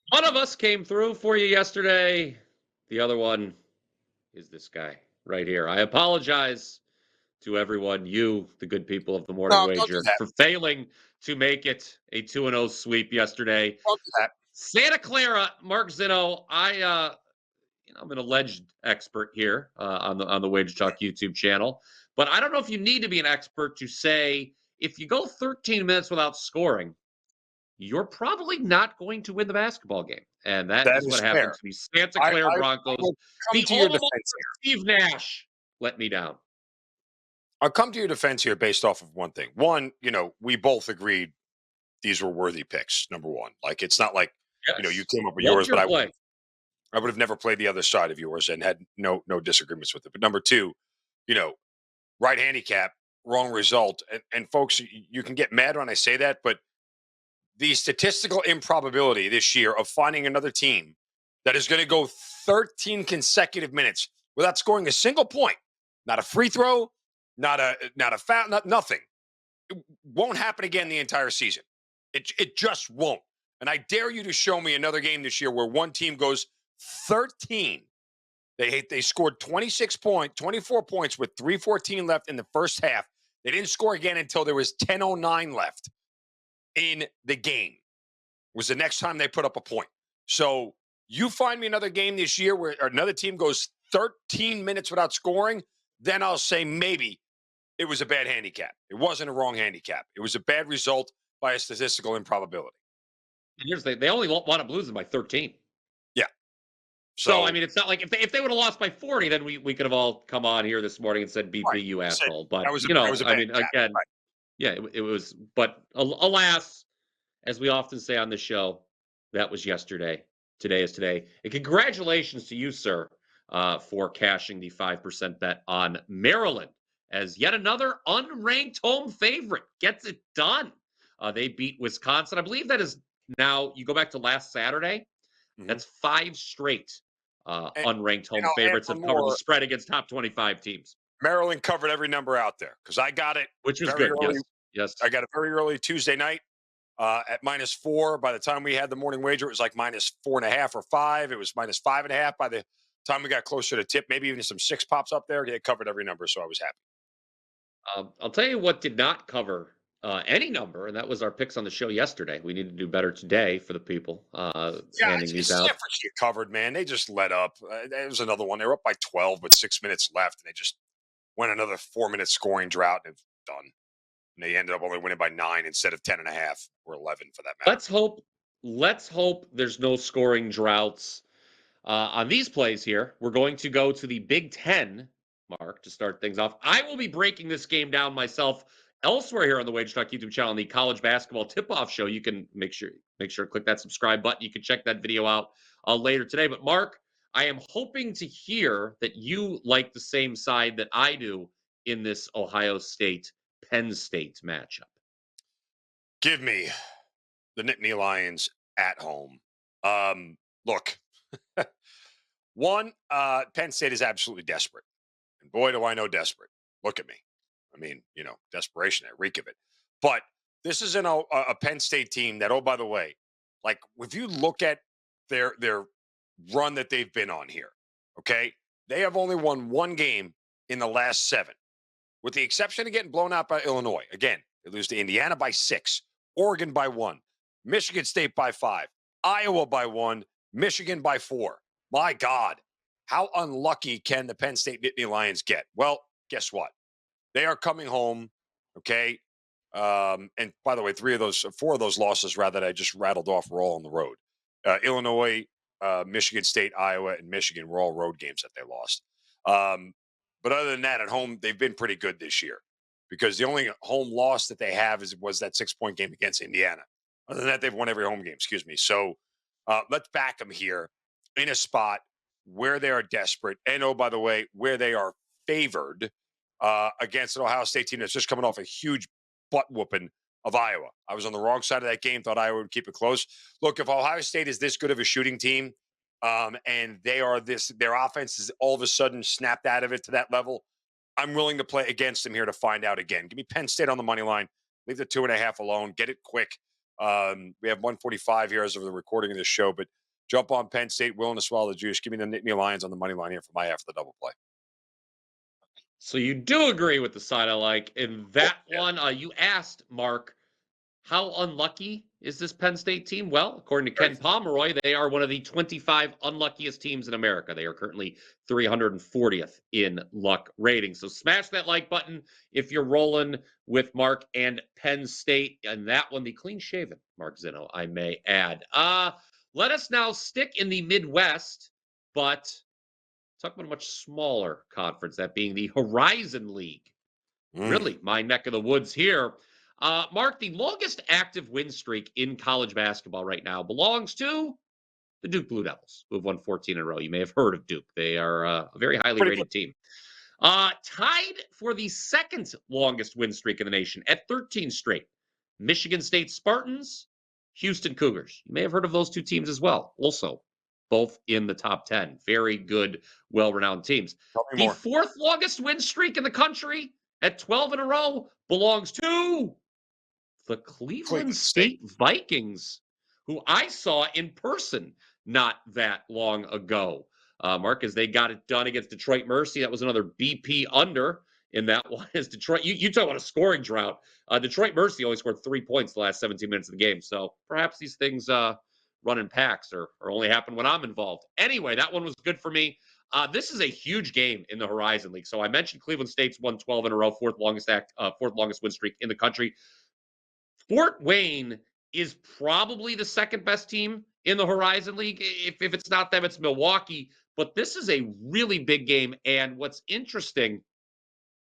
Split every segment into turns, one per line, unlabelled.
One of us came through for you yesterday. The other one is this guy right here. I apologize to everyone, you, the good people of the Morning
No, don't do
Wager,
that.
for failing to make it a 2-0 sweep yesterday.
Don't do that.
Santa Clara, Mark Zinno. I'm an alleged expert here on the WagerTalk YouTube channel, but I don't know if you need to be an expert to say if you go 13 minutes without scoring, you're probably not going to win the basketball game. And that
That
is what
is
happened
fair.
to the Santa
I
Clara Broncos,
will come
the
to your
alma mater
defense
of
here.
Steve Nash. Let me down.
I'll come to your defense here based off of one thing. One, we both agreed these were worthy picks. Number one, like it's not like you
Yes.
came up with
Loved
yours, but
your play.
I would have never played the other side of yours and had no disagreements with it. But number two, you know, right handicap, wrong result, and folks, you can get mad when I say that, but the statistical improbability this year of finding another team that is going to go 13 consecutive minutes without scoring a single point, not a free throw, not a foul, nothing. It won't happen again the entire season. It just won't. And I dare you to show me another game this year where one team goes 13. They scored 24 points with 3:14 left in the first half. They didn't score again until there was 10:09 left in the game. Was the next time they put up a point. So you find me another game this year where another team goes 13 minutes without scoring, then I'll say maybe it was a bad handicap. It wasn't a wrong handicap. It was a bad result by a statistical improbability.
And here's they only want to lose them by 13.
Yeah.
So I
So
mean, it's not like if they would have lost by 40, then we could have all come on here this morning and said
right.
BP you
I said
asshole. But
that was a
I
bad
mean,
cap.
again,
Right.
yeah, it was. But alas, as we often say on the show, that was yesterday. Today is today. And congratulations to you, sir, for cashing the 5% bet on Maryland as yet another unranked home favorite gets it done. They beat Wisconsin. I believe that is now, you go back to last Saturday,
Mm-hmm.
that's five straight
And,
unranked home
and
favorites
one
have covered the
more,
spread against top 25 teams,
Maryland covered every number out there because I got it
which was
very
good.
early.
Yes. Yes.
I got it very early Tuesday night. At -4. By the time we had the morning wager, it was like -4.5 or 5. It was -5.5 by the time we got closer to tip. Maybe even some six pops up there. It covered every number, so I was happy.
I'll tell you what did not cover any number, and that was our picks on the show yesterday. We need to do better today for the people
Yeah,
handing these
San
out.
Francisco covered, man. They just let up. There was another one. They were up by 12 with 6 minutes left, and they just went another 4-minute scoring drought, and it's done. And they ended up only winning by 9 instead of 10.5 or 11 for that matter.
Let's hope. Let's hope there's no scoring droughts on these plays here. We're going to go to the Big Ten, Mark, to start things off. I will be breaking this game down myself elsewhere here on the WagerTalk YouTube channel, on the college basketball tip-off show. You can make sure to click that subscribe button. You can check that video out later today. But Mark, I am hoping to hear that you like the same side that I do in this Ohio State Penn State matchup.
Give me the Nittany Lions at home. Look, one, Penn State is absolutely desperate. And boy, do I know desperate. Look at me. I mean, desperation, I reek of it. But this is a Penn State team that, oh, by the way, like if you look at their run that they've been on here, okay, they have only won one game in the last 7, with the exception of getting blown out by Illinois. Again, they lose to Indiana by 6, Oregon by 1, Michigan State by 5, Iowa by 1, Michigan by 4. My God, how unlucky can the Penn State Nittany Lions get? Well, guess what? They are coming home, okay? And by the way, 4 of those losses, rather, that I just rattled off were all on the road. Illinois, Michigan State, Iowa, and Michigan were all road games that they lost. But other than that, at home, they've been pretty good this year because the only home loss that they have was that 6-point game against Indiana. Other than that, they've won every home game, excuse me. So let's back them here in a spot where they are desperate. And oh, by the way, where they are favored against an Ohio State team that's just coming off a huge butt whooping of Iowa. I was on the wrong side of that game, thought Iowa would keep it close. Look, if Ohio State is this good of a shooting team, and their offense is all of a sudden snapped out of it to that level, I'm willing to play against them here to find out again. Give me Penn State on the money line. Leave the 2.5 alone. Get it quick. We have 145 here as of the recording of this show, but jump on Penn State, willing to swallow the juice. Give me the Nittany Lions on the money line here for my half of the double play.
So you do agree with the side I like. In that
yeah.
one, you asked, Mark, how unlucky is this Penn State team? Well, according to Ken Pomeroy, they are one of the 25 unluckiest teams in America. They are currently 340th in luck rating. So smash that like button if you're rolling with Mark and Penn State. And that one, the clean-shaven Mark Zinno, I may add. Let us now stick in the Midwest, but talk about a much smaller conference, that being the Horizon League. Really, my neck of the woods here. Mark, the longest active win streak in college basketball right now belongs to the Duke Blue Devils, who have won 14 in a row. You may have heard of Duke. They are a very highly rated team. Tied for the second longest win streak in the nation at 13 straight. Michigan State Spartans, Houston Cougars. You may have heard of those two teams as well. Also, both in the top 10. Very good, well-renowned teams. The
more.
fourth longest win streak in the country at 12 in a row belongs to the Cleveland State Vikings, who I saw in person not that long ago. Mark, as they got it done against Detroit Mercy, that was another BP under in that one. As Detroit, you talk about a scoring drought. Detroit Mercy only scored 3 points the last 17 minutes of the game. So perhaps these things run in packs or only happen when I'm involved. Anyway, that one was good for me. This is a huge game in the Horizon League. So I mentioned Cleveland State's won 12 in a row, fourth longest win streak in the country. Fort Wayne is probably the second best team in the Horizon League. If it's not them, it's Milwaukee. But this is a really big game. And what's interesting,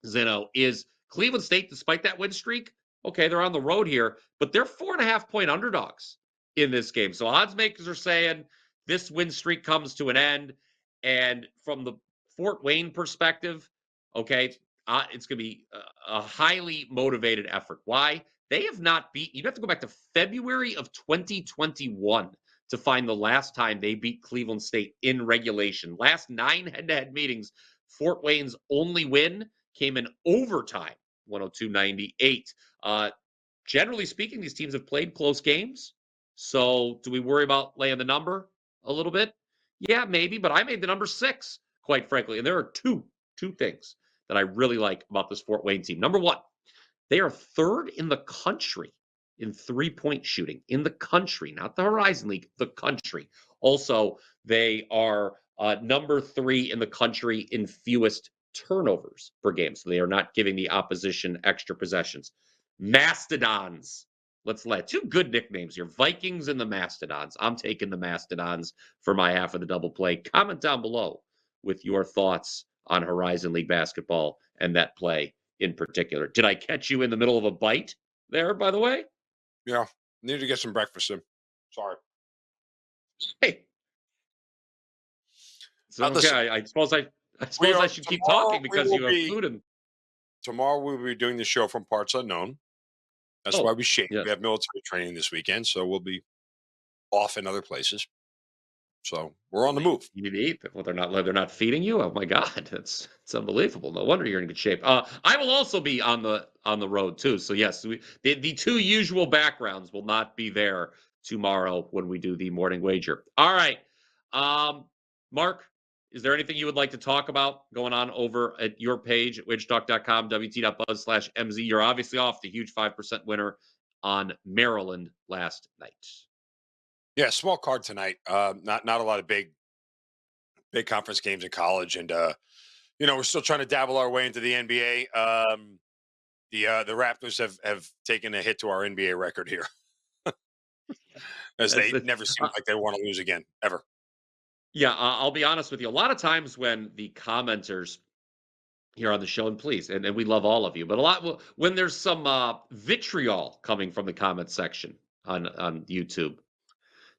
Zinno, is Cleveland State, despite that win streak, okay, they're on the road here, but they're 4.5-point underdogs in this game. So odds makers are saying this win streak comes to an end. And from the Fort Wayne perspective, okay, it's going to be a highly motivated effort. Why? They have not beat, you have to go back to February of 2021 to find the last time they beat Cleveland State in regulation. Last 9 head-to-head meetings, Fort Wayne's only win came in overtime, 102-98. Generally speaking, these teams have played close games. So do we worry about laying the number a little bit? Yeah, maybe, but I made the number 6, quite frankly. And there are two things that I really like about this Fort Wayne team. Number one, they are third in the country in three-point shooting. In the country, not the Horizon League, the country. Also, they are number 3 in the country in fewest turnovers per game. So they are not giving the opposition extra possessions. Mastodons. Let's let 2 good nicknames here. Vikings and the Mastodons. I'm taking the Mastodons for my half of the double play. Comment down below with your thoughts on Horizon League basketball and that play in particular. Did I catch you in the middle of a bite there, by the way?
Yeah. Need to get some breakfast in. Sorry.
Hey. So, okay, I suppose I should keep talking because you have food and
tomorrow we'll be doing the show from parts unknown. That's why we shave.
Yes.
We have military training this weekend, so we'll be off in other places. So we're on the move.
You need to eat. Well, they're not feeding you. Oh my God, it's unbelievable. No wonder you're in good shape. I will also be on the road too. So yes, the 2 usual backgrounds will not be there tomorrow when we do the morning wager. All right, Mark, is there anything you would like to talk about going on over at your page at wagertalk.com, wt.buzz/mz? You're obviously off the huge 5% winner on Maryland last night.
Yeah, small card tonight. Not a lot of big conference games in college, and we're still trying to dabble our way into the NBA. The Raptors have taken a hit to our NBA record here, as they never seem like they want to lose again ever.
Yeah, I'll be honest with you. A lot of times when the commenters here on the show, and please, and we love all of you, but when there's some vitriol coming from the comment section on YouTube,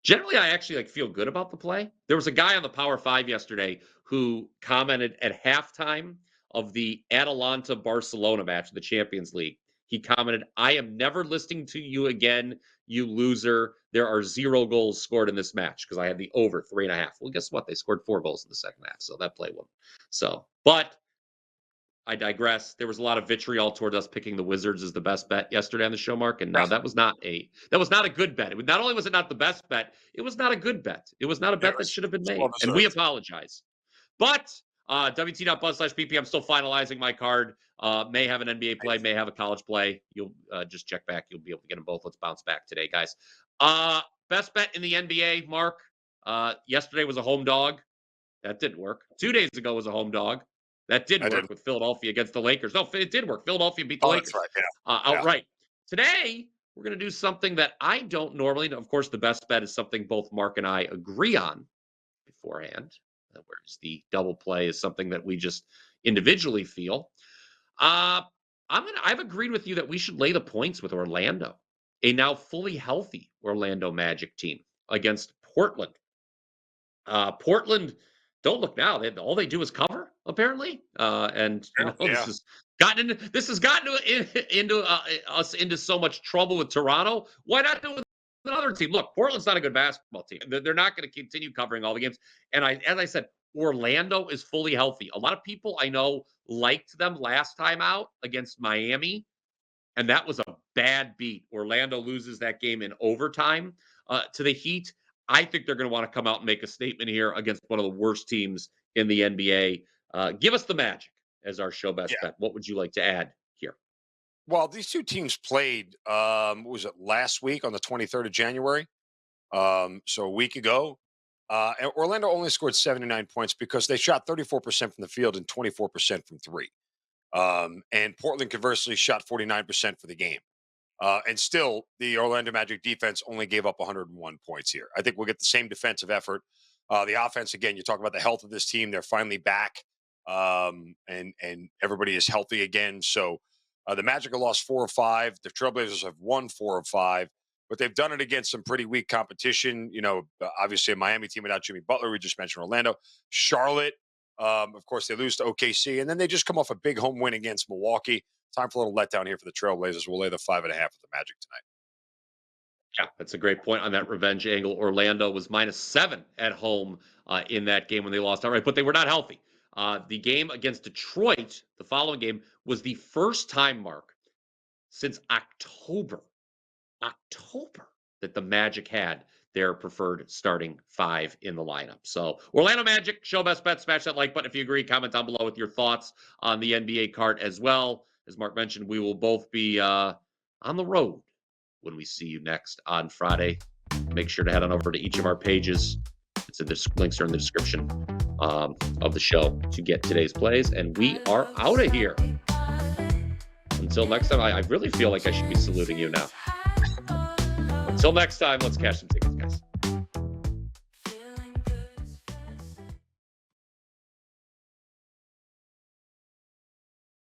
generally I actually feel good about the play. There was a guy on the Power 5 yesterday who commented at halftime of the Atalanta Barcelona match, the Champions League. He commented, "I am never listening to you again, you loser. There are 0 goals scored in this match," because I had the over 3.5. Well, guess what? They scored 4 goals in the second half, so that play won. So, but I digress. There was a lot of vitriol toward us picking the Wizards as the best bet yesterday on the show, Mark, and that was not a good bet. Not only was it not the best bet, it was not a good bet. It was not a bet that should have been made, and we apologize. But WT.buzz/PP, I'm still finalizing my card. May have an NBA play, may have a college play. You'll just check back. You'll be able to get them both. Let's bounce back today, guys. Best bet in the NBA, Mark. Yesterday was a home dog. That didn't work. 2 days ago was a home dog. That did work with Philadelphia against the Lakers. No, it did work. Philadelphia beat the Lakers.
That's right,
outright. Today, we're going to do something that I don't normally. Of course, the best bet is something both Mark and I agree on beforehand. Whereas the double play is something that we just individually feel. I've agreed with you that we should lay the points with Orlando, a now fully healthy Orlando Magic team against Portland. Portland, don't look now. All they do is cover, apparently. This has gotten us into so much trouble with Toronto. Why not do it with another team? Look, Portland's not a good basketball team. They're not going to continue covering all the games. And as I said, Orlando is fully healthy. A lot of people I know liked them last time out against Miami, and that was a bad beat. Orlando loses that game in overtime to the Heat. I think they're going to want to come out and make a statement here against one of the worst teams in the NBA. Give us the Magic as our show best bet. What would you like to add here?
Well, these two teams played, what was it, last week on the 23rd of January? So a week ago. And Orlando only scored 79 points because they shot 34% from the field and 24% from three. And Portland conversely shot 49% for the game. And still, the Orlando Magic defense only gave up 101 points here. I think we'll get the same defensive effort. The offense, again, you talk about the health of this team. They're finally back, and everybody is healthy again. So the Magic have lost 4 of 5. The Trailblazers have won 4 of 5. But they've done it against some pretty weak competition. You know, obviously a Miami team without Jimmy Butler. We just mentioned Orlando. Charlotte, of course, they lose to OKC. And then they just come off a big home win against Milwaukee. Time for a little letdown here for the Trailblazers. We'll lay the 5.5 with the Magic tonight.
Yeah, that's a great point on that revenge angle. Orlando was -7 at home in that game when they lost outright, but they were not healthy. The game against Detroit, the following game, was the first time, Mark, since October that the Magic had their preferred starting 5 in the lineup. So Orlando Magic, show best bet, smash that like button if you agree. Comment down below with your thoughts on the NBA card as well. As Mark mentioned, we will both be on the road when we see you next on Friday. Make sure to head on over to each of our pages. Links are in the description of the show to get today's plays. And we are out of here. Until next time, I really feel like I should be saluting you now. Until next time, let's catch some tickets.